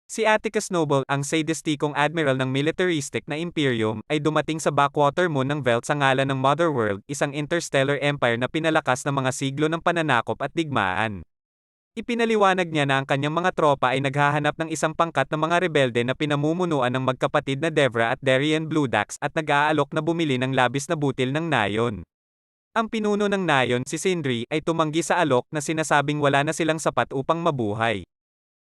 Si Atticus Noble, ang sadistikong admiral ng militaristic na Imperium, ay dumating sa backwater moon ng Velt sa ngalan ng Motherworld, isang interstellar empire na pinalakas ng mga siglo ng pananakop at digmaan. Ipinaliwanag niya na ang kanyang mga tropa ay naghahanap ng isang pangkat ng mga rebelde na pinamumunuan ng magkapatid na Devra at Darien Bluedax at nag-aalok na bumili ng labis na butil ng nayon. Ang pinuno ng nayon, si Sindri, ay tumanggi sa alok na sinasabing wala na silang sapat upang mabuhay.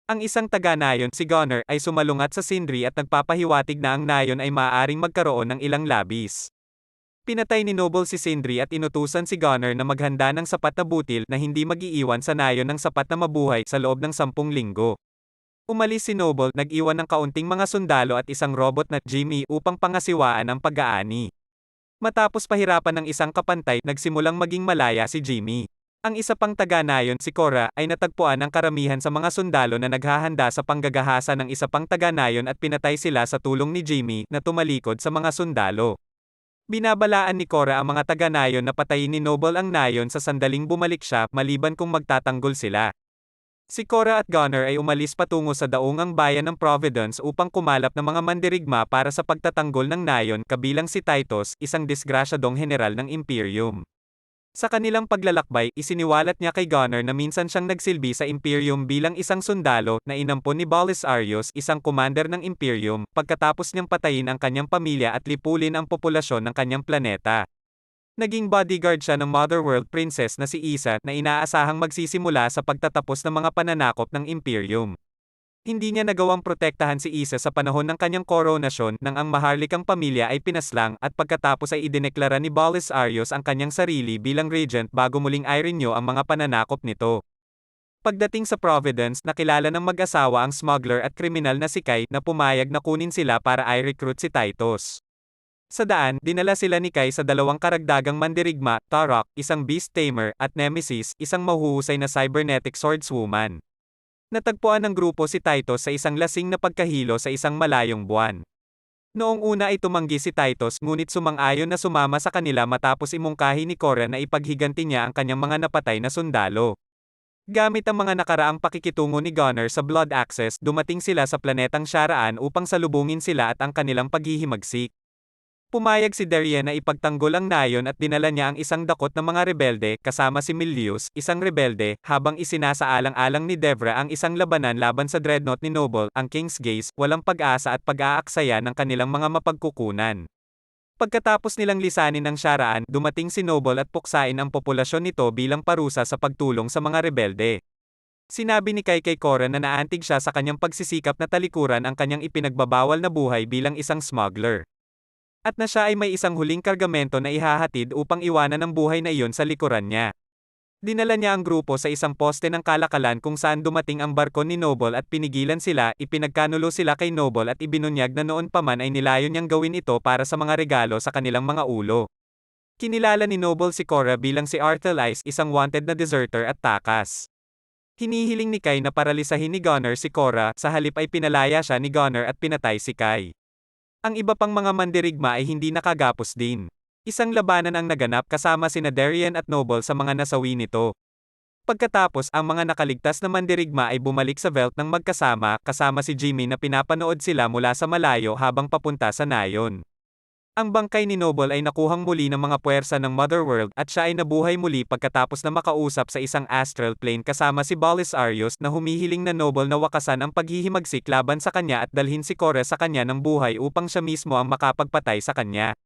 Ang isang taga-nayon, si Gunnar, ay sumalungat sa Sindri at nagpapahiwatig na ang nayon ay maaaring magkaroon ng ilang labis. Pinatay ni Noble si Sindri at inutusan si Gunnar na maghanda ng sapat na butil na hindi mag-iiwan sa nayon ng sapat na mabuhay sa loob ng 10 linggo. Umalis si Noble, nag-iwan ng kaunting mga sundalo at isang robot na Jimmy upang pangasiwaan ang pag-aani. Matapos pahirapan ng isang kapantay, nagsimulang maging malaya si Jimmy. Ang isa pang taga-nayon, si Cora, ay natagpuan ang karamihan sa mga sundalo na naghahanda sa panggagahasa ng isa pang taga-nayon at pinatay sila sa tulong ni Jimmy, na tumalikod sa mga sundalo. Binabalaan ni Cora ang mga taga-nayon na patayin ni Noble ang nayon sa sandaling bumalik siya, maliban kung magtatanggol sila. Si Cora at Gunnar ay umalis patungo sa daungang bayan ng Providence upang kumalap ng mga mandirigma para sa pagtatanggol ng nayon, kabilang si Titus, isang disgrasyadong general ng Imperium. Sa kanilang paglalakbay, isiniwalat niya kay Gunnar na minsan siyang nagsilbi sa Imperium bilang isang sundalo, na inampon ni Belisarius, isang commander ng Imperium, pagkatapos niyang patayin ang kanyang pamilya at lipulin ang populasyon ng kanyang planeta. Naging bodyguard siya ng Motherworld Princess na si Isa, na inaasahang magsisimula sa pagtatapos ng mga pananakop ng Imperium. Hindi niya nagawang protektahan si Isa sa panahon ng kanyang koronasyon, nang ang maharlikang pamilya ay pinaslang, at pagkatapos ay idineklara ni Belisarius ang kanyang sarili bilang regent bago muling i-renew ang mga pananakop nito. Pagdating sa Providence, nakilala ng mag-asawa ang smuggler at kriminal na si Kai, na pumayag na kunin sila para i-recruit si Titus. Sa daan, dinala sila ni Kai sa dalawang karagdagang mandirigma, Tarok, isang beast tamer, at Nemesis, isang mahuhusay na cybernetic swordswoman. Natagpuan ng grupo si Titus sa isang lasing na pagkahilo sa isang malayong buwan. Noong una ay tumanggi si Titus, ngunit sumang-ayon na sumama sa kanila matapos imungkahi ni Cora na ipaghiganti niya ang kanyang mga napatay na sundalo. Gamit ang mga nakaraang pakikitungo ni Gunnar sa Blood Access, dumating sila sa planetang Sharaan upang salubungin sila at ang kanilang paghihimagsik. Pumayag si Darien na ipagtanggol ang nayon at dinala niya ang isang dakot ng mga rebelde, kasama si Milius, isang rebelde, habang isinasaalang-alang ni Devra ang isang labanan laban sa dreadnought ni Noble, ang King's Gaze, walang pag-asa at pag-aaksaya ng kanilang mga mapagkukunan. Pagkatapos nilang lisanin ang Sharaan, dumating si Noble at puksain ang populasyon nito bilang parusa sa pagtulong sa mga rebelde. Sinabi ni Kai kay Cora na naantig siya sa kanyang pagsisikap na talikuran ang kanyang ipinagbabawal na buhay bilang isang smuggler. At na siya ay may isang huling kargamento na ihahatid upang iwanan ang buhay na iyon sa likuran niya. Dinala niya ang grupo sa isang poste ng kalakalan kung saan dumating ang barko ni Noble at pinigilan sila, ipinagkanulo sila kay Noble at ibinunyag na noon pa man ay nilayon niyang gawin ito para sa mga regalo sa kanilang mga ulo. Kinilala ni Noble si Cora bilang si Arthelice, isang wanted na deserter at takas. Hinihiling ni Kai na paralisahin ni Gunnar si Cora, sa halip ay pinalaya siya ni Gunnar at pinatay si Kai. Ang iba pang mga mandirigma ay hindi nakagapos din. Isang labanan ang naganap kasama sina Darien at Noble sa mga nasawi nito. Pagkatapos, ang mga nakaligtas na mandirigma ay bumalik sa Velt ng magkasama, kasama si Jimmy na pinapanood sila mula sa malayo habang papunta sa nayon. Ang bangkay ni Noble ay nakuhang muli ng mga puwersa ng Motherworld at siya ay nabuhay muli pagkatapos na makausap sa isang astral plane kasama si Belisarius na humihiling na Noble na wakasan ang paghihimagsik laban sa kanya at dalhin si Cora sa kanya ng buhay upang siya mismo ang makapagpatay sa kanya.